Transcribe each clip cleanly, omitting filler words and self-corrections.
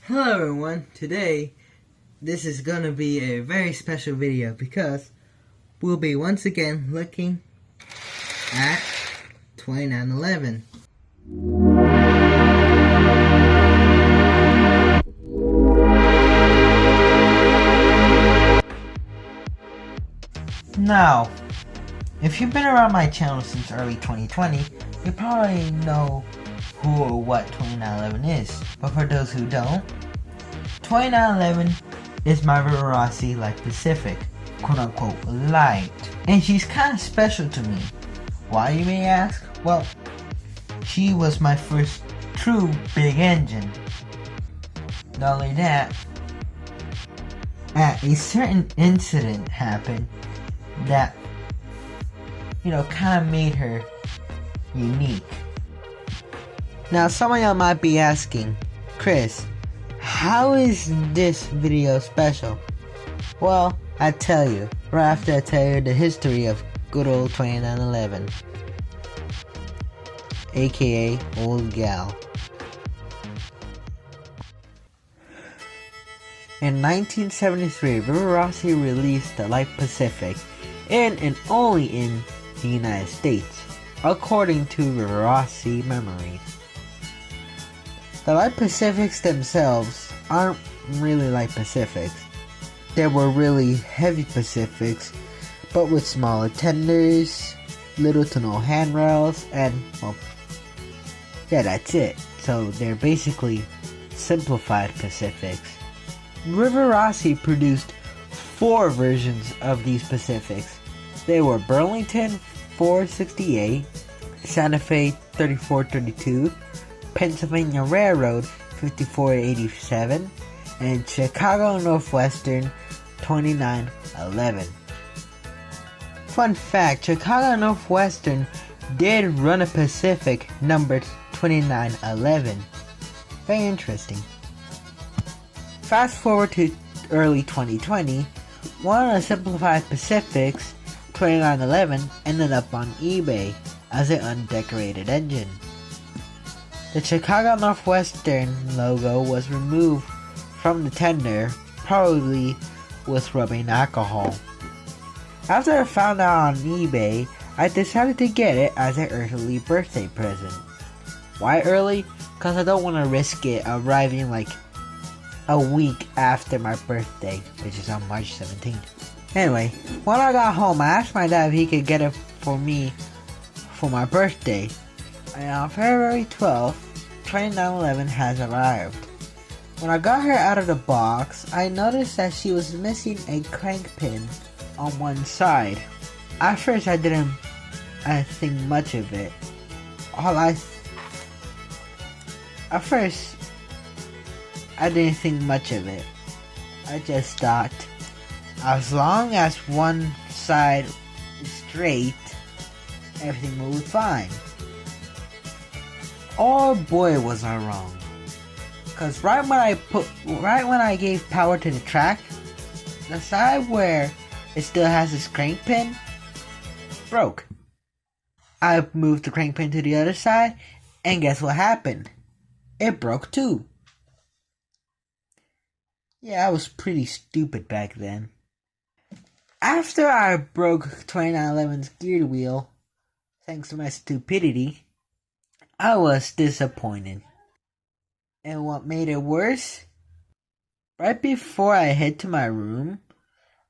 Hello everyone, today this is going to be a very special video because we'll be once again looking at 2911. Now, if you've been around my channel since early 2020, you probably know who or what 2911 is, but for those who don't, 2911 is my Rivarossi Light Pacific, quote unquote light, and she's kind of special to me. Why, you may ask? Well, she was my first true big engine. Not only that, a certain incident happened that, kind of made her unique. Now, some of y'all might be asking, Chris, how is this video special? Well, I tell you, right after I tell you the history of good old 2911, aka Old Gal. In 1973, Rivarossi released the Light Pacific in and only in the United States, according to Rivarossi memories. The Light Pacifics themselves aren't really Light Pacifics. They were really heavy Pacifics, but with smaller tenders, little to no handrails, and, well, yeah, that's it. So they're basically simplified Pacifics. Rivarossi produced 4 versions of these Pacifics. They were Burlington 468, Santa Fe 3432, Pennsylvania Railroad 5487, and Chicago Northwestern 2911. Fun fact, Chicago Northwestern did run a Pacific numbered 2911. Very interesting. Fast forward to early 2020, one of the simplified Pacifics, 2911, ended up on eBay as an undecorated engine. The Chicago Northwestern logo was removed from the tender, probably with rubbing alcohol. After I found out on eBay, I decided to get it as an early birthday present. Why early? Because I don't want to risk it arriving like a week after my birthday, which is on March 17th. Anyway, when I got home, I asked my dad if he could get it for me for my birthday. And on February 12th, 2911 has arrived. When I got her out of the box, I noticed that she was missing a crank pin on one side. At first, I didn't think much of it. At first, I didn't think much of it. I just thought, as long as one side is straight, everything will be fine. Oh boy, was I wrong. Cause right when I gave power to the track, the side where it still has this crank pin broke. I moved the crank pin to the other side, and guess what happened? It broke too. Yeah, I was pretty stupid back then. After I broke 2911's gear wheel, thanks to my stupidity, I was disappointed. And what made it worse? Right before I head to my room,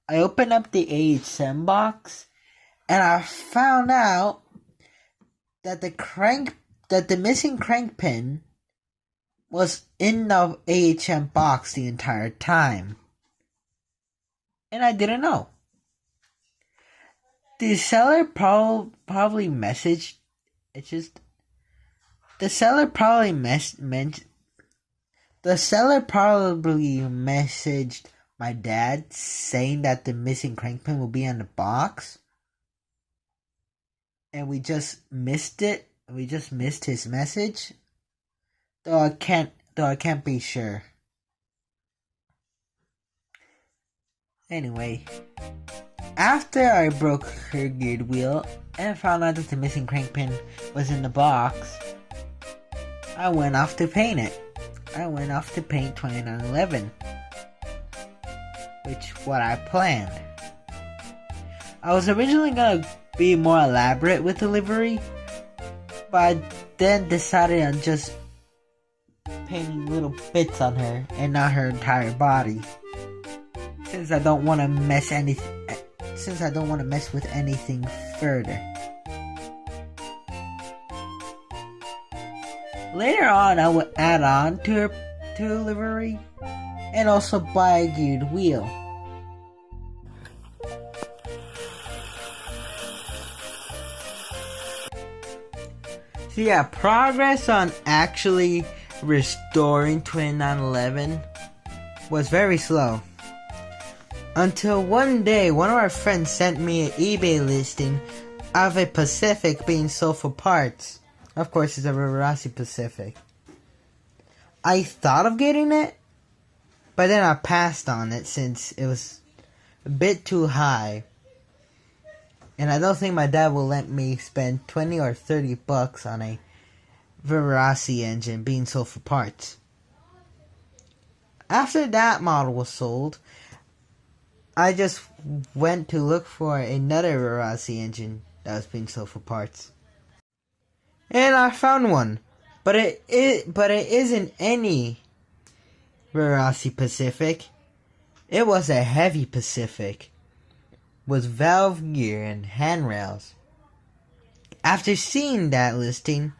I opened up the AHM box, and I found out that the missing crank pin was in the AHM box the entire time. And I didn't know. The seller probably messaged. The seller probably messaged my dad saying that the missing crank pin will be on the box. And we just missed it. We just missed his message. Though I can't be sure. Anyway, after I broke her geared wheel and found out that the missing crank pin was in the box, I went off to paint it. I went off to paint 2911, which what I planned. I was originally gonna be more elaborate with the livery, but I then decided on just painting little bits on her and not her entire body, since I don't want to mess with anything further. Later on, I would add on to her livery and also buy a geared wheel. So yeah, progress on actually restoring 2911 was very slow. Until one day, one of our friends sent me an eBay listing of a Pacific being sold for parts. Of course, it's a Rivarossi Pacific. I thought of getting it, but then I passed on it since it was a bit too high. And I don't think my dad will let me spend 20 or 30 bucks on a Rivarossi engine being sold for parts. After that model was sold, I just went to look for another Rivarossi engine that was being sold for parts. And I found one. But it isn't any Rivarossi Pacific. It was a heavy Pacific with valve gear and handrails. After seeing that listing,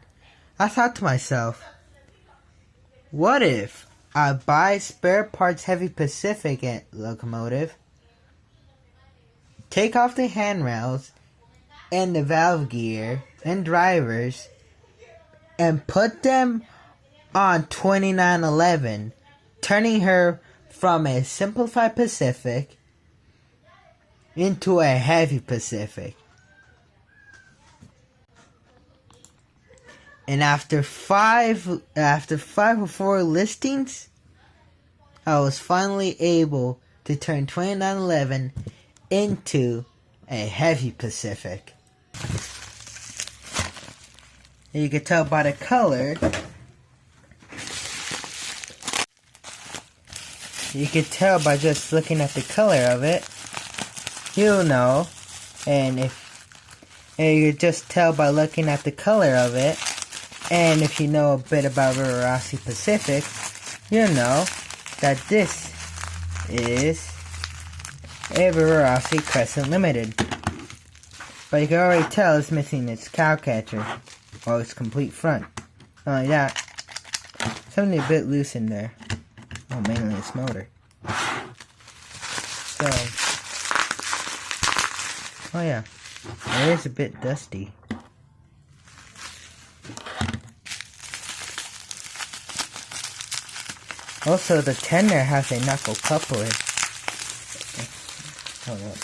I thought to myself, what if I buy spare parts heavy Pacific locomotive, take off the handrails and the valve gear and drivers, and put them on 2911, turning her from a simplified Pacific into a heavy Pacific. And after five or four listings, I was finally able to turn 2911 into a heavy Pacific. And you can tell by the color. You can tell by just looking at the color of it. You'll know. And you can just tell by looking at the color of it. And if you know a bit about Rivarossi Pacific, you'll know that this is a Rivarossi Crescent Limited. But you can already tell it's missing its cowcatcher, or its complete front. Not only that, something a bit loose in there. Oh, mainly its motor. So, oh yeah, it is a bit dusty. Also, the tender has a knuckle coupler. Hold up.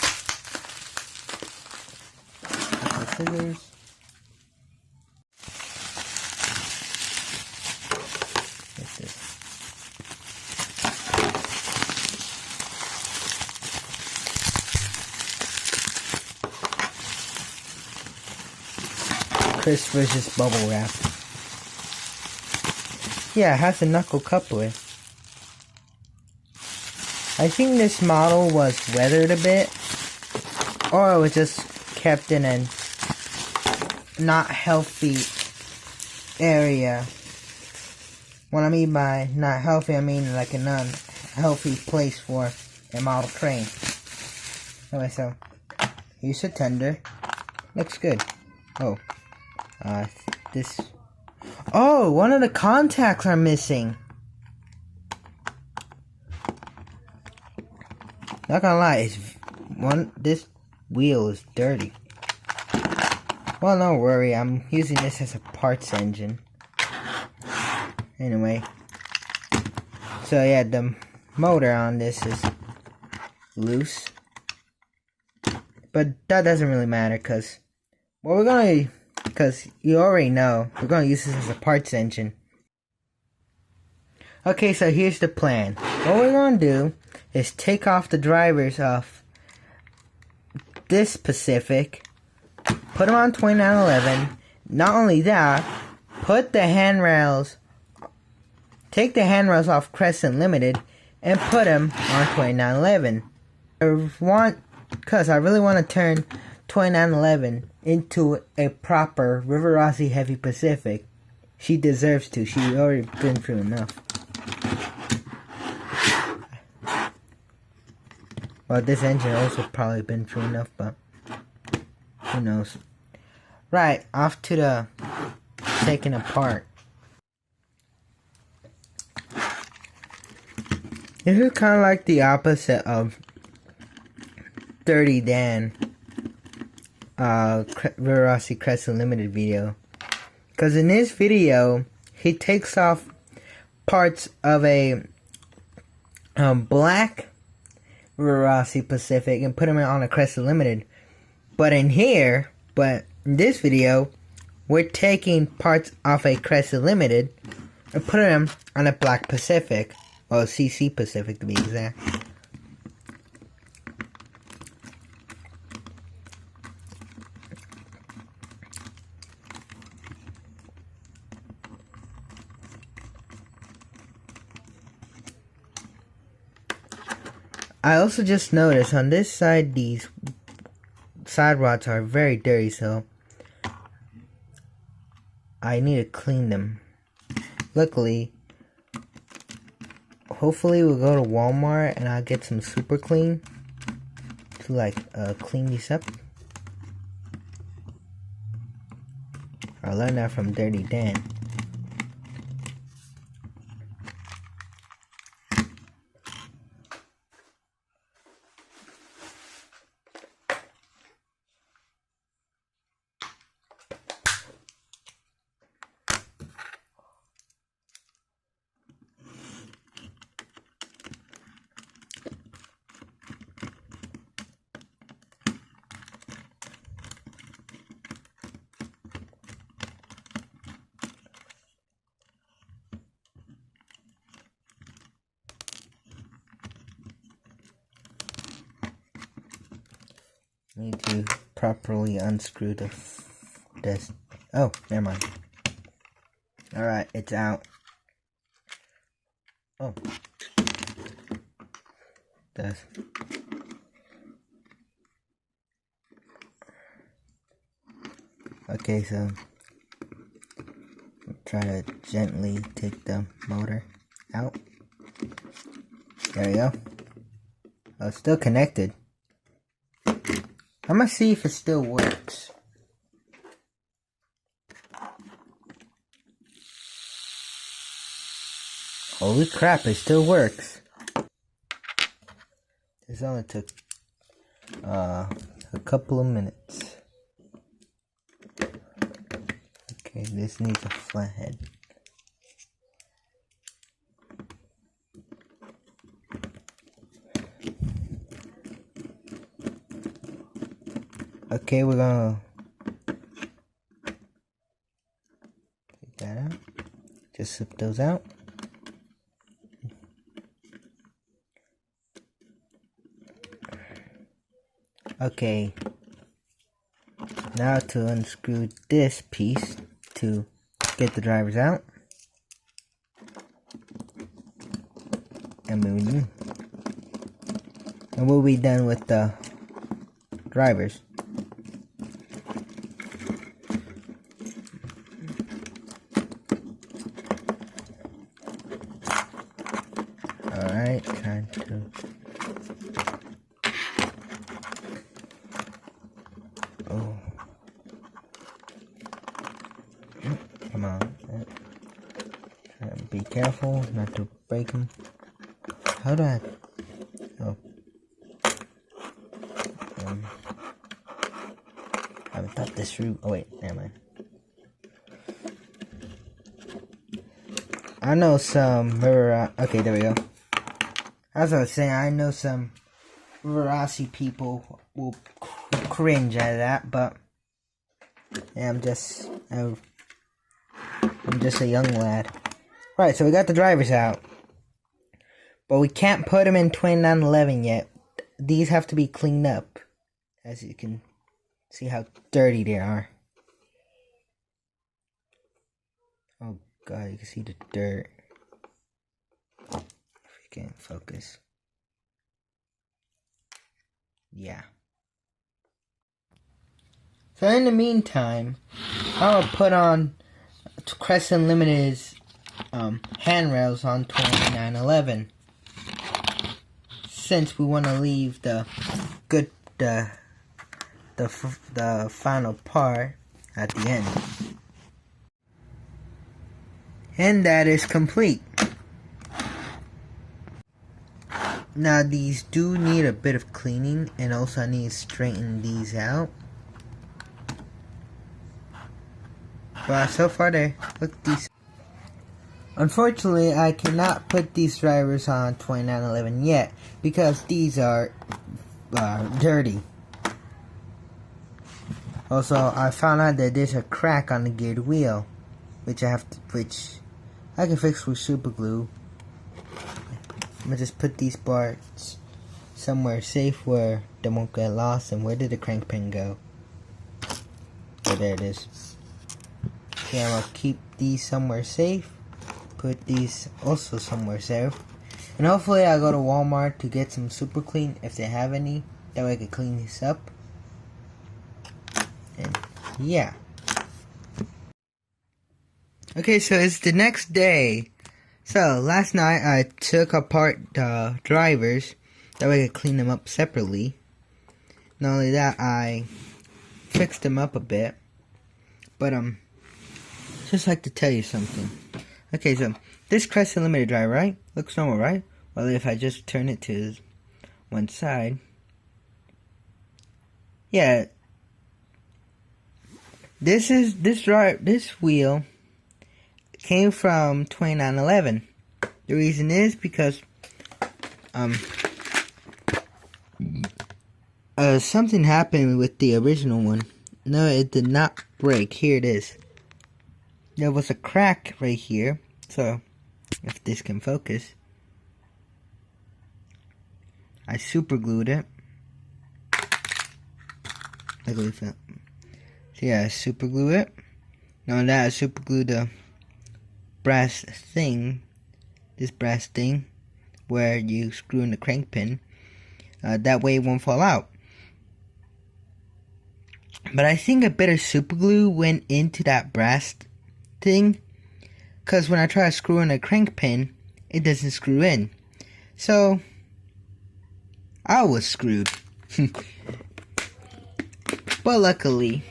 Scissors. What's this? Chris versus bubble wrap. Yeah, it has a knuckle coupler. I think this model was weathered a bit, or it was just kept in a not healthy area. What I mean by not healthy, I mean like a non-healthy place for a model train. Anyway, so here's a tender. Looks good. Oh, this. Oh, one of the contacts are missing. Not gonna lie, this wheel is dirty. Well, don't worry, I'm using this as a parts engine. Anyway, so yeah, the motor on this is loose, but that doesn't really matter because you already know we're gonna use this as a parts engine. Okay, so here's the plan. What we're gonna do is take off the drivers off this Pacific, put them on 2911. Not only that, put the handrails take the handrails off Crescent Limited and put them on 2911. Because I really want to turn 2911 into a proper Rivarossi Heavy Pacific. She deserves to. She's already been through enough. Well, this engine also probably been through enough, but who knows. Right, off to the taking apart. This is kind of like the opposite of Dirty Dan Rivarossi Crescent Limited video. Because in this video, he takes off parts of a black Rivarossi Pacific and put them on a Crescent Limited. But in this video, we're taking parts off a Crescent Limited and putting them on a black Pacific. Well, CC Pacific to be exact. I also just noticed on this side, these side rods are very dirty, so I need to clean them. Luckily, hopefully we'll go to Walmart and I'll get some super clean to like clean these up. I learned that from Dirty Dan. Need to properly unscrew this. Oh, never mind. Alright, it's out. Oh. Does. Okay, so try to gently take the motor out. There we go. Oh, it's still connected. I'm gonna see if it still works. Holy crap, it still works. This only took a couple of minutes. Okay, this needs a flathead. Okay, we're gonna take that out. Just slip those out. Okay, now to unscrew this piece to get the drivers out. And we'll be done with the drivers. Alright, trying to... Oh. Come on. Try to be careful not to break them. How do I... Oh. I haven't thought this through. Oh wait, never mind. I know some okay, there we go. As I was saying, I know some Rivarossi people will cringe at that, but yeah, I'm just a young lad. Right, so we got the drivers out, but we can't put them in 2911 yet. These have to be cleaned up, as you can see how dirty they are. Oh god, you can see the dirt. can't focus. Yeah. So in the meantime, I will put on Crescent Limited's handrails on 2911. Since we want to leave the final part at the end. And that is complete. Now these do need a bit of cleaning, and also I need to straighten these out. But so far they look decent. Unfortunately, I cannot put these drivers on 2911 yet because these are dirty. Also, I found out that there's a crack on the geared wheel, which I can fix with super glue. I'm gonna just put these parts somewhere safe where they won't get lost. And where did the crank pin go? Oh, there it is. Okay, I'm gonna keep these somewhere safe. Put these also somewhere safe. And hopefully I'll go to Walmart to get some super clean if they have any. That way I can clean this up. And yeah. Okay, so it's the next day. So last night I took apart the drivers. That way I could clean them up separately. Not only that, I fixed them up a bit. But just like to tell you something. Okay, so this Crescent Limited drive, right? Looks normal, right? Well, if I just turn it to one side. Yeah. This wheel came from 2911. The reason is because something happened with the original one. No, it did not break. Here it is. There was a crack right here. So, if this can focus, I super glued it. So yeah, I super glue it. Now that I super glued the brass thing, this brass thing, where you screw in the crank pin, that way it won't fall out. But I think a bit of super glue went into that brass thing, because when I try to screw in a crank pin, it doesn't screw in. So, I was screwed. But luckily,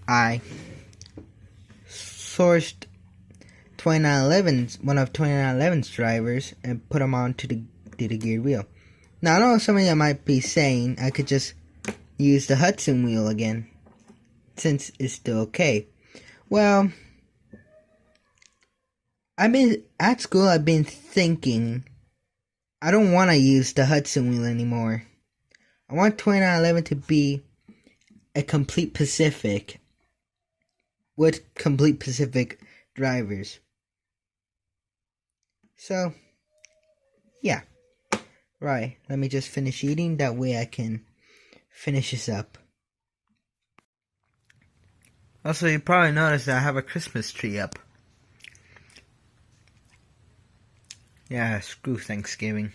I sourced one of 2911's drivers and put them onto the geared wheel. Now, I know some of you might be saying I could just use the Hudson wheel again, since it's still okay. Well, at school I've been thinking I don't want to use the Hudson wheel anymore. I want 2911 to be a complete Pacific with complete Pacific drivers. So, yeah. Right, let me just finish eating, that way I can finish this up. Also, you probably noticed that I have a Christmas tree up. Yeah, screw Thanksgiving.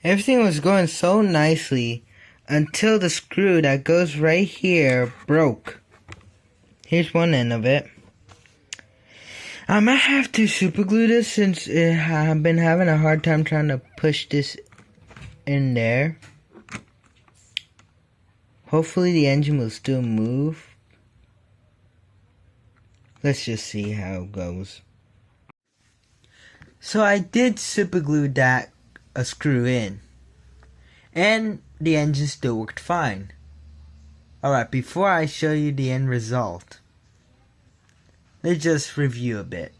Everything was going so nicely until the screw that goes right here broke. Here's one end of it. I might have to super glue this since I've been having a hard time trying to push this in there. Hopefully the engine will still move. Let's just see how it goes. So I did super glue that a screw in, and the engine still worked fine. Alright, before I show you the end result, let's just review a bit.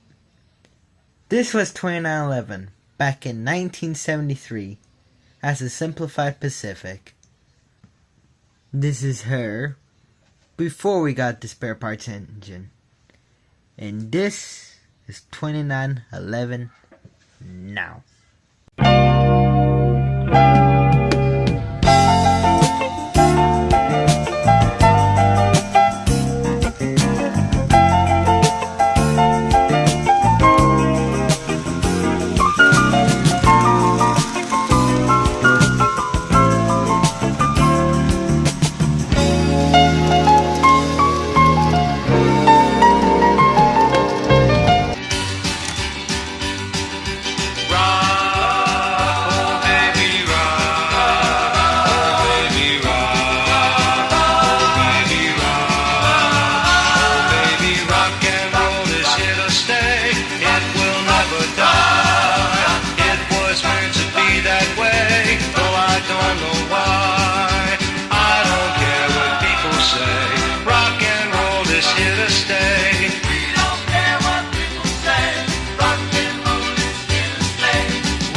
This was 2911 back in 1973 as a simplified Pacific. This is her before we got the spare parts engine, and this is 2911 now. it will never die. It was meant to be that way, though I don't know why. I don't care what people say, rock and roll is here to stay. We don't care what people say, rock and roll is here to stay.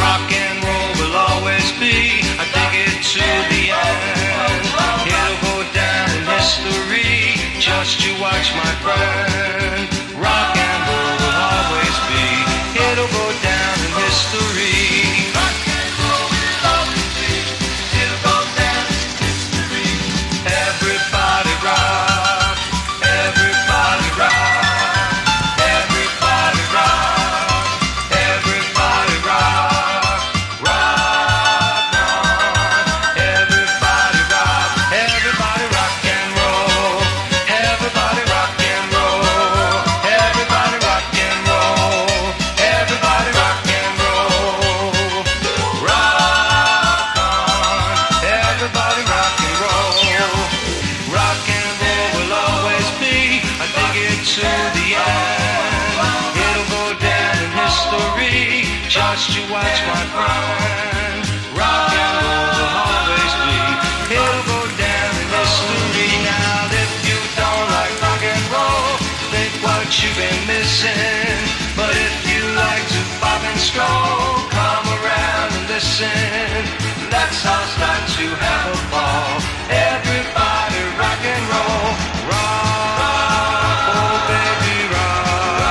Rock and roll will always be, I dig it to the end. It'll go down in history, just you watch my friend. Rock and roll will always be, it'll go down in history. Rock and roll will always be, it'll go down in history. Everybody rock, everybody rock, everybody rock, everybody rock, rock on. Everybody rock, everybody rock and roll. Everybody rock and roll. Everybody rock and roll. Everybody rock and roll. Rock on. Everybody rock and roll. Rock and roll will always be, I dig it to the end. It'll go down in history, just you watch my friend. Rock and roll will always be, it'll go down in history. Now if you don't like rock and roll, think what you've been missing. But if you like to pop and stroll, come around and listen. Let's all start to have a ball. Everybody rock and roll. Rock, oh baby rock.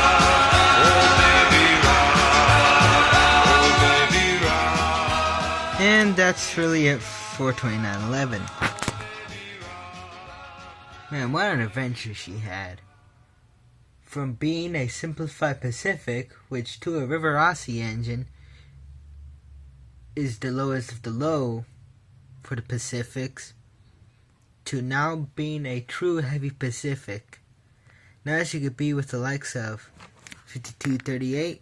Oh baby rock. Oh baby rock. And that's really it for 2911. Man, what an adventure she had. From being a simplified Pacific, which to a Rivarossi engine is the lowest of the low for the Pacifics, to now being a true heavy Pacific. Now she could be with the likes of 5238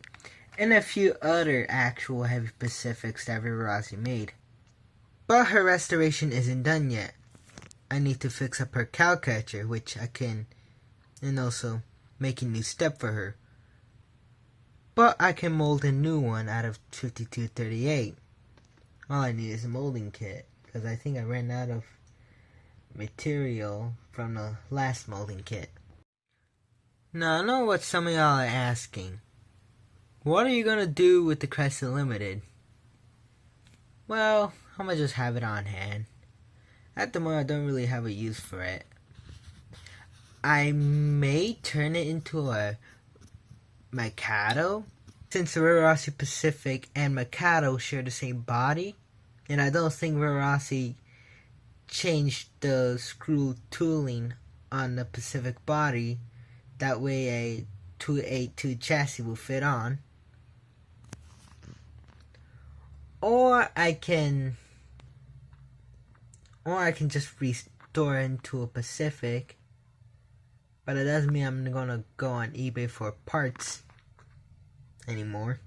and a few other actual heavy Pacifics that Rivarossi made. But her restoration isn't done yet. I need to fix up her cow catcher, which I can, and also make a new step for her. But I can mold a new one out of 5238. All I need is a molding kit, because I think I ran out of material from the last molding kit. Now I know what some of y'all are asking. What are you going to do with the Chrysler Limited? Well, I'm going to just have it on hand. At the moment, I don't really have a use for it. I may turn it into a Mikado, since the Rivarossi Pacific and Mikado share the same body, and I don't think Rivarossi changed the screw tooling on the Pacific body, that way a 282 chassis will fit on. Or I can just restore into a Pacific, but it doesn't mean I'm gonna go on eBay for parts anymore.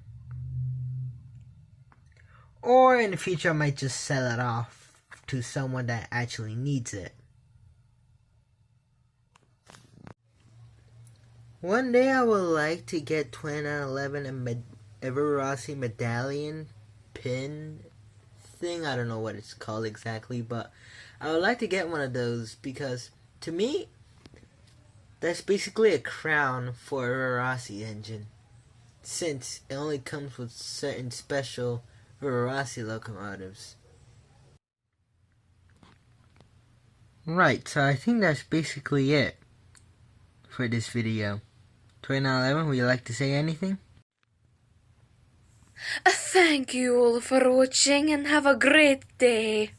Or in the future I might just sell it off to someone that actually needs it. One day I would like to get 2911 and a Rivarossi medallion pin thing. I don't know what it's called exactly, but I would like to get one of those because to me that's basically a crown for a Rivarossi engine, since it only comes with certain special Rivarossi locomotives. Right, so I think that's basically it for this video. 2911, would you like to say anything? Thank you all for watching and have a great day.